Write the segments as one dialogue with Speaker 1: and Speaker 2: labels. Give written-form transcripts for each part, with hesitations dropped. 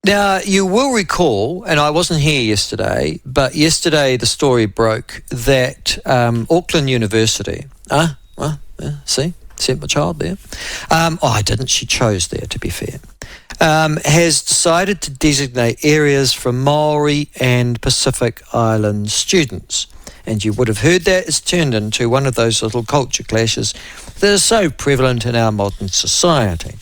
Speaker 1: Now, you will recall, and I wasn't here yesterday, but yesterday the story broke that Auckland University, see, sent my child there. I didn't, she chose there, to be fair, has decided to designate areas for Māori and Pacific Island students. And you would have heard that it's turned into one of those little culture clashes that are so prevalent in our modern society.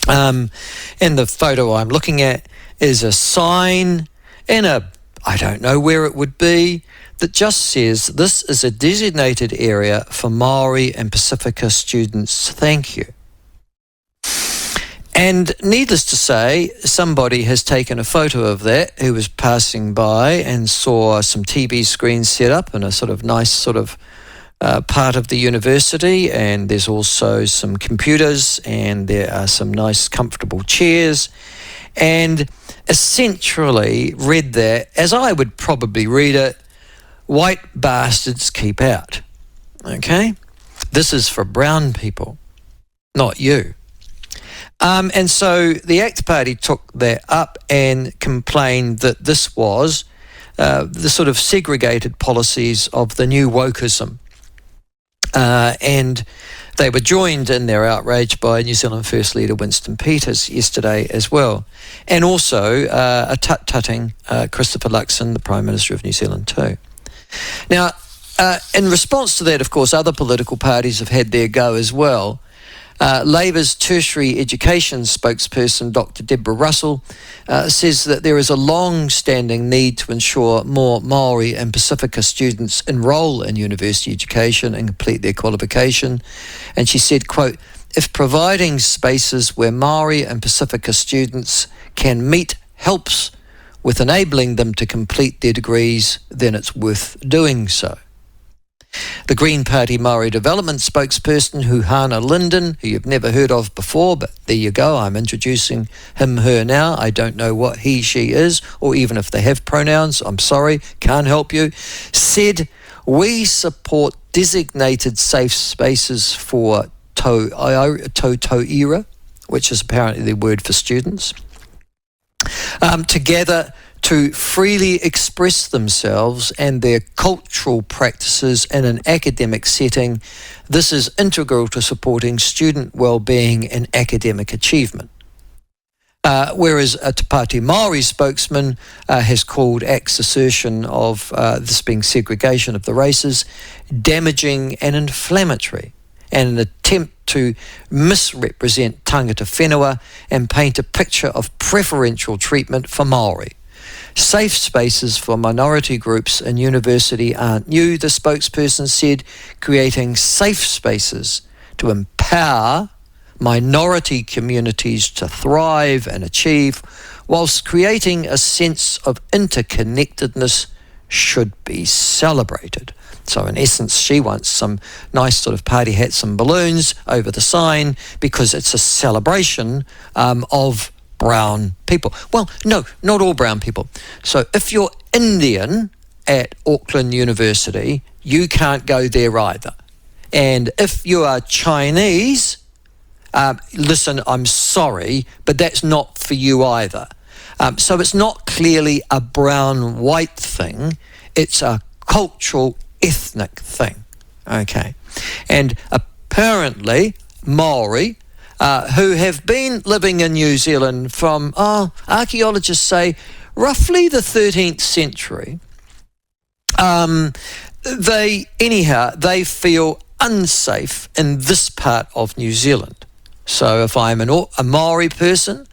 Speaker 1: And the photo I'm looking at is a sign in I don't know where it would be, that just says, "This is a designated area for Māori and Pasifika students, thank you." And needless to say, somebody has taken a photo of that who was passing by and saw some TV screens set up in a sort of nice sort of part of the university, and there's also some computers and there are some nice comfortable chairs, and essentially read that as I would probably read it: white bastards keep out. Okay? This is for brown people, not you. And so the ACT Party took that up and complained that this was the sort of segregated policies of the new wokeism. And they were joined in their outrage by New Zealand First Leader Winston Peters yesterday as well. And also a tut-tutting Christopher Luxon, the Prime Minister of New Zealand too. Now, in response to that, of course, other political parties have had their go as well. Labour's tertiary education spokesperson, Dr. Deborah Russell, says that there is a long-standing need to ensure more Māori and Pasifika students enrol in university education and complete their qualification. And she said, quote, "If providing spaces where Māori and Pasifika students can meet helps with enabling them to complete their degrees, then it's worth doing so." The Green Party Māori Development spokesperson, Huhana Linden, who you've never heard of before, but there you go, I'm introducing him, her now. I don't know what he, she is, or even if they have pronouns, I'm sorry, can't help you, said, "We support designated safe spaces for tauira, which is apparently the word for students, together to freely express themselves and their cultural practices in an academic setting. This is integral to supporting student well-being and academic achievement." Whereas a Te Pāti Māori spokesman has called ACT's assertion of this being segregation of the races damaging and inflammatory, and an attempt to misrepresent tangata whenua and paint a picture of preferential treatment for Māori. Safe spaces for minority groups in university aren't new, the spokesperson said. Creating safe spaces to empower minority communities to thrive and achieve, whilst creating a sense of interconnectedness, should be celebrated. So in essence, she wants some nice sort of party hats and balloons over the sign because it's a celebration of brown people. Well, no, not all brown people. So if you're Indian at Auckland University, you can't go there either. And if you are Chinese, listen, I'm sorry, but that's not for you either. So it's not clearly a brown-white thing. It's a cultural, ethnic thing. Okay. And apparently, Māori, who have been living in New Zealand from, archaeologists say, roughly the 13th century, they feel unsafe in this part of New Zealand. So if I'm a Māori person,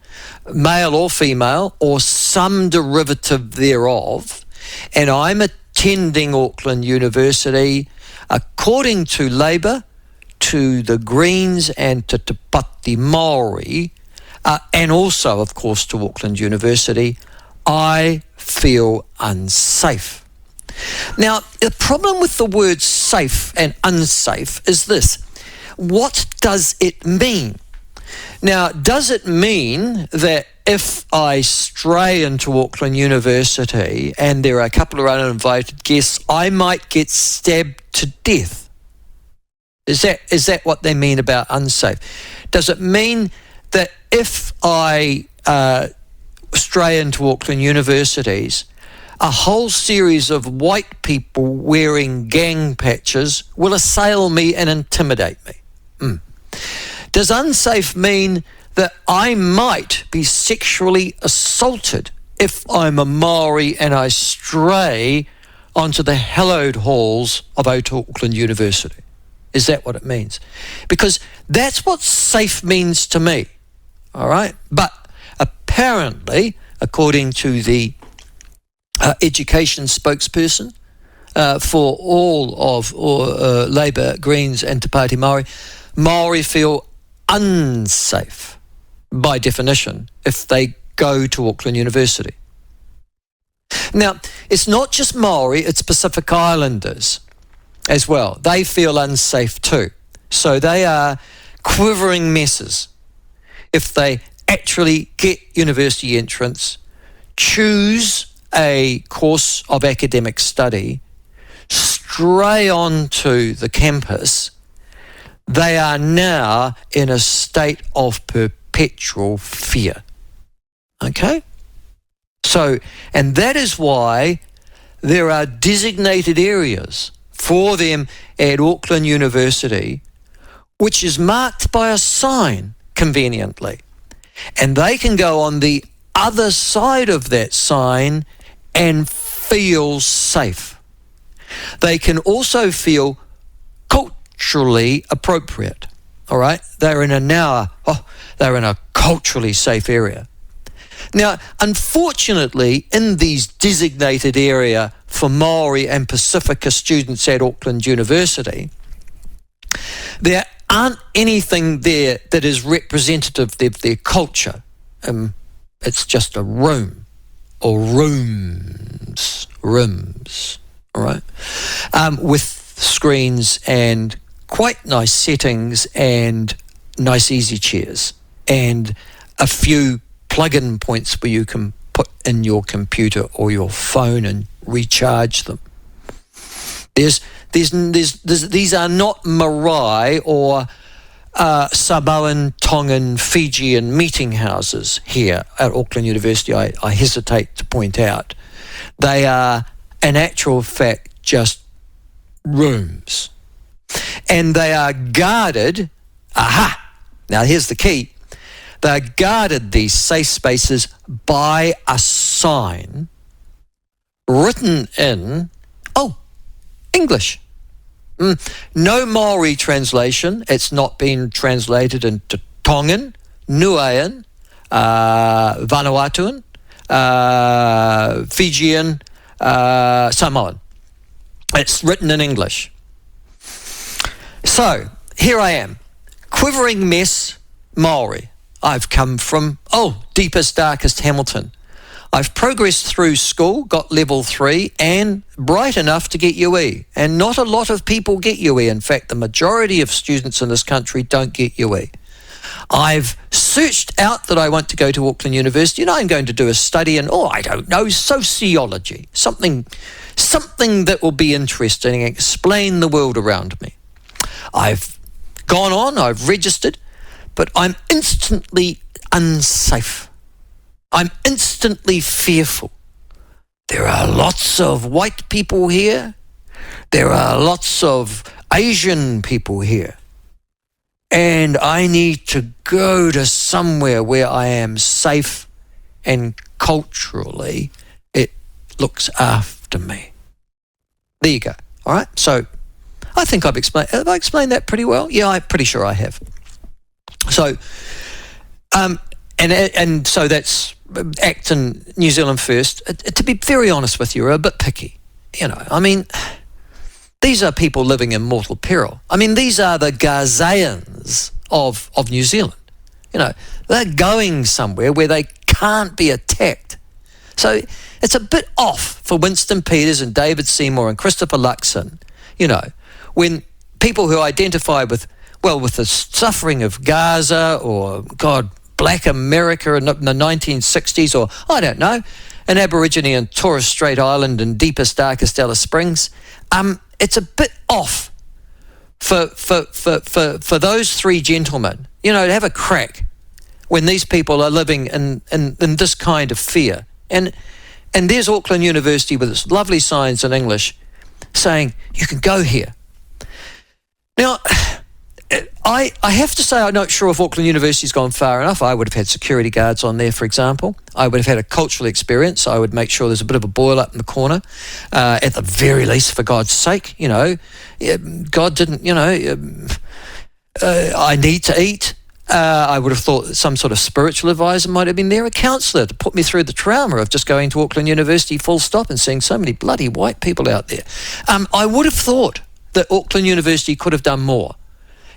Speaker 1: male or female, or some derivative thereof, and I'm attending Auckland University, according to Labour, to the Greens and to Te Pāti Māori, and also, of course, to Auckland University, I feel unsafe. Now, the problem with the words safe and unsafe is this. What does it mean? Now, does it mean that if I stray into Auckland University and there are a couple of uninvited guests, I might get stabbed to death? Is that what they mean about unsafe? Does it mean that if I Australian to Auckland universities, a whole series of white people wearing gang patches will assail me and intimidate me. Does unsafe mean that I might be sexually assaulted if I'm a Māori and I stray onto the hallowed halls of Auckland University? Is that what it means? Because that's what safe means to me, all right? But apparently, according to the education spokesperson for all of Labour, Greens and Te Pāti Māori feel unsafe by definition if they go to Auckland University. Now, it's not just Māori, it's Pacific Islanders as well. They feel unsafe too. So they are quivering messes if they actually get university entrance, choose a course of academic study, stray onto the campus. They are now in a state of perpetual fear. Okay? So, and that is why there are designated areas for them at Auckland University, which is marked by a sign, conveniently. And they can go on the other side of that sign and feel safe. They can also feel culturally appropriate. All right? They're in a culturally safe area. Now, unfortunately, in these designated area for Māori and Pasifika students at Auckland University, there aren't anything there that is representative of their culture. It's just a room or rooms, all right, with screens and quite nice settings and nice easy chairs and a few plug-in points where you can put in your computer or your phone and recharge them. These are not Marae or Samoan, Tongan, Fijian meeting houses here at Auckland University, I hesitate to point out. They are, in actual fact, just rooms. And they are guarded, now here's the key, they're guarded, these safe spaces, by a sign written in, English. No Māori translation. It's not been translated into Tongan, Niuean, Vanuatuan, Fijian, Samoan. It's written in English. So, here I am, quivering mess Māori. I've come from, deepest, darkest Hamilton. I've progressed through school, got level 3, and bright enough to get UE. And not a lot of people get UE. In fact, the majority of students in this country don't get UE. I've searched out that I want to go to Auckland University, and I'm going to do a study in, sociology. Something that will be interesting and explain the world around me. I've gone on, I've registered, but I'm instantly unsafe. I'm instantly fearful. There are lots of white people here. There are lots of Asian people here. And I need to go to somewhere where I am safe and culturally it looks after me. There you go. All right? So I think have I explained that pretty well? Yeah, I'm pretty sure I have. So, and so that's Acton, New Zealand first. To be very honest with you, are a bit picky. These are people living in mortal peril. These are the Gazayans of New Zealand. They're going somewhere where they can't be attacked. So it's a bit off for Winston Peters and David Seymour and Christopher Luxon, when people who identify with the suffering of Gaza or, Black America in the 1960s, or I don't know, an Aborigine in Torres Strait Island and deepest, darkest Alice Springs. It's a bit off for those three gentlemen, to have a crack when these people are living in this kind of fear. And there's Auckland University with its lovely signs in English saying, you can go here. Now, I have to say I'm not sure if Auckland University's gone far enough. I would have had security guards on there, for example. I would have had a cultural experience. I would make sure there's a bit of a boil up in the corner, at the very least, for God's sake. God didn't, I need to eat. I would have thought that some sort of spiritual advisor might have been there, a counsellor to put me through the trauma of just going to Auckland University full stop and seeing so many bloody white people out there. I would have thought that Auckland University could have done more.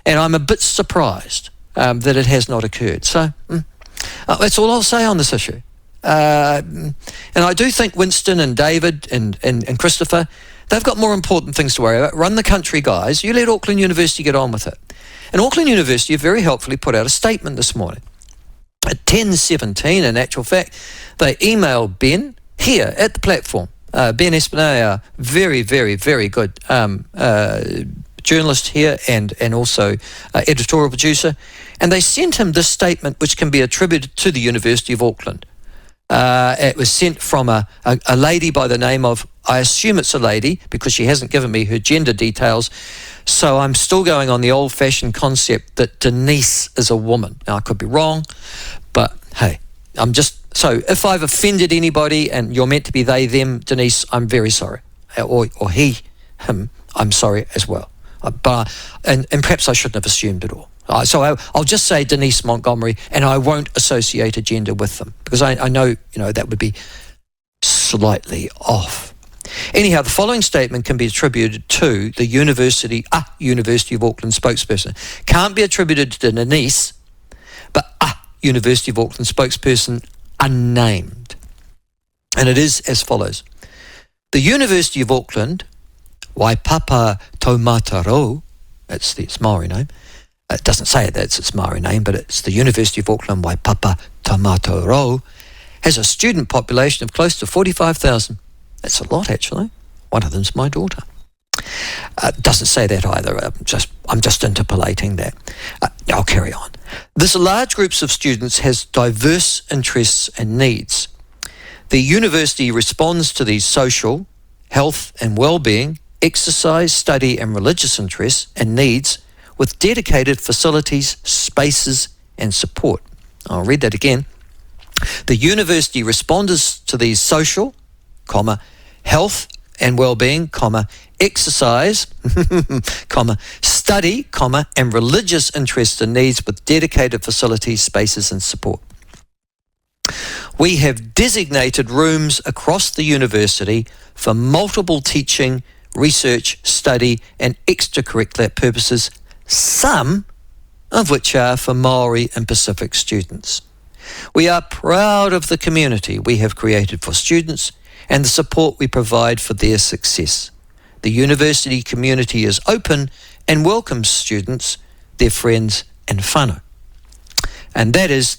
Speaker 1: And I'm a bit surprised that it has not occurred. So that's all I'll say on this issue. And I do think Winston and David and Christopher, they've got more important things to worry about. Run the country, guys. You let Auckland University get on with it. And Auckland University have very helpfully put out a statement this morning. At 10:17, in actual fact, they emailed Ben here at the platform. Ben Espinay, very, very, very good journalist here and also editorial producer. And they sent him this statement, which can be attributed to the University of Auckland. It was sent from a lady by the name of, I assume it's a lady because she hasn't given me her gender details, so I'm still going on the old-fashioned concept that Denise is a woman. Now, I could be wrong, but hey, so if I've offended anybody and you're meant to be they, them, Denise, I'm very sorry. Or he, him, I'm sorry as well. And perhaps I shouldn't have assumed it all. So I'll just say Denise Montgomery, and I won't associate a gender with them because I know, that would be slightly off. Anyhow, the following statement can be attributed to the University of Auckland spokesperson. Can't be attributed to Denise, but University of Auckland spokesperson unnamed. And it is as follows. The University of Auckland, Waipapa Taumataro, that's its Māori name. It doesn't say that's its Māori name, but it's the University of Auckland, Waipapa Taumataro, has a student population of close to 45,000. That's a lot, actually. One of them's my daughter. Doesn't say that either. I'm just interpolating that. I'll carry on. This large groups of students has diverse interests and needs. The university responds to these social, health and well-being, exercise, study and religious interests and needs with dedicated facilities, spaces and support. I'll read that again. The university responds to these social, health and well-being, exercise, study, and religious interests and needs with dedicated facilities, spaces and support. We have designated rooms across the university for multiple teaching, research, study and extracurricular purposes, some of which are for Māori and Pacific students. We are proud of the community we have created for students and the support we provide for their success. The university community is open and welcomes students, their friends and whānau. And that is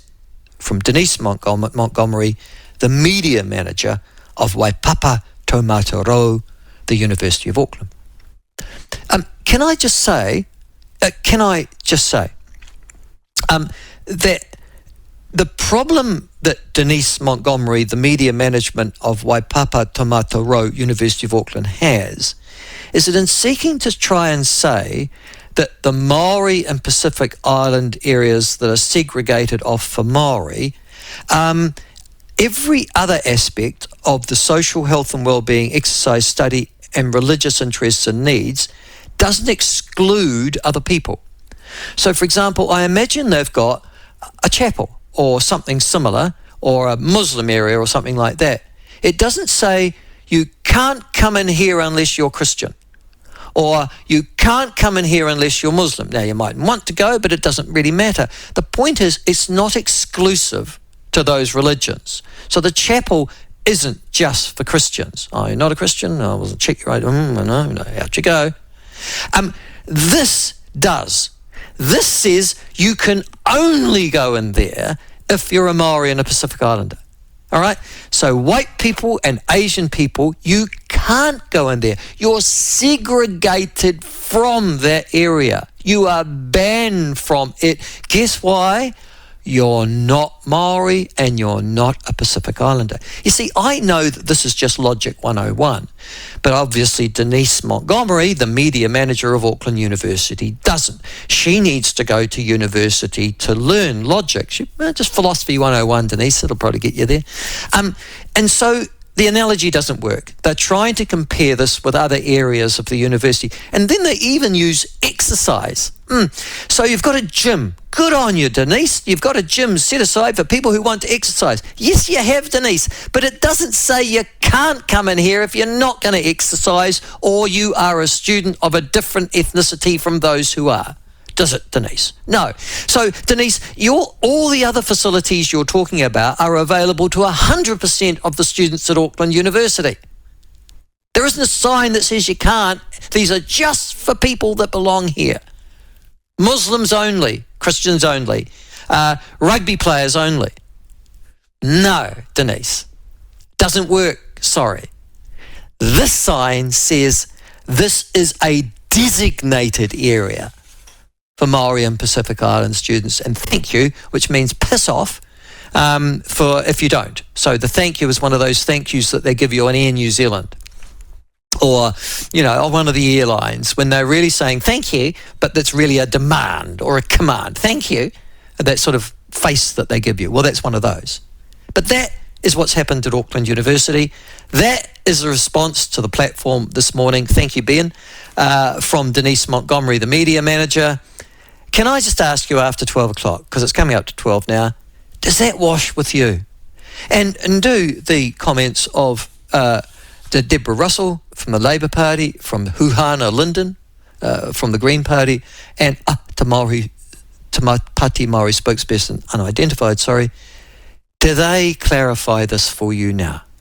Speaker 1: from Denise Montgomery, the media manager of Waipapa Taumataro, the University of Auckland. Can I just say that the problem that Denise Montgomery, the media management of Waipapa Taumataro, University of Auckland, has is that in seeking to try and say that the Māori and Pacific Island areas that are segregated off for Māori, every other aspect of the social health and well-being, exercise, study and religious interests and needs doesn't exclude other people. So, for example, I imagine they've got a chapel or something similar, or a Muslim area or something like that. It doesn't say you can't come in here unless you're Christian, or you can't come in here unless you're Muslim. Now, you might want to go, but it doesn't really matter. The point is, it's not exclusive to those religions. So the chapel isn't just for Christians. Oh, you're not a Christian? I wasn't check you right. No, out you go. This does. This says you can only go in there if you're a Māori and a Pacific Islander. All right? So white people and Asian people, you can't go in there. You're segregated from that area. You are banned from it. Guess why? you're not Maori and you're not a Pacific Islander. You see, I know that this is just Logic 101, but obviously Denise Montgomery, the media manager of Auckland University, doesn't. She needs to go to university to learn logic. Just Philosophy 101, Denise, it'll probably get you there. And so the analogy doesn't work. They're trying to compare this with other areas of the university. And then they even use exercise. So you've got a gym. Good on you, Denise. You've got a gym set aside for people who want to exercise. Yes, you have, Denise. But it doesn't say you can't come in here if you're not going to exercise or you are a student of a different ethnicity from those who are. Does it, Denise? No. So, Denise, all the other facilities you're talking about are available to 100% of the students at Auckland University. There isn't a sign that says you can't. These are just for people that belong here. Muslims only, Christians only, rugby players only. No, Denise. Doesn't work, sorry. This sign says this is a designated area for Māori and Pacific Island students, and thank you, which means piss off for if you don't. So the thank you is one of those thank yous that they give you on Air New Zealand or, on one of the airlines when they're really saying thank you, but that's really a demand or a command. Thank you, that sort of face that they give you. Well, that's one of those. But that is what's happened at Auckland University. That is the response to the platform this morning. Thank you, Ben, from Denise Montgomery, the media manager. Can I just ask you after 12 o'clock, because it's coming up to 12 now, does that wash with you? And do the comments of Deborah Russell from the Labour Party, from Huhana Linden from the Green Party, and Te Pāti Māori spokesperson, unidentified, sorry, do they clarify this for you now?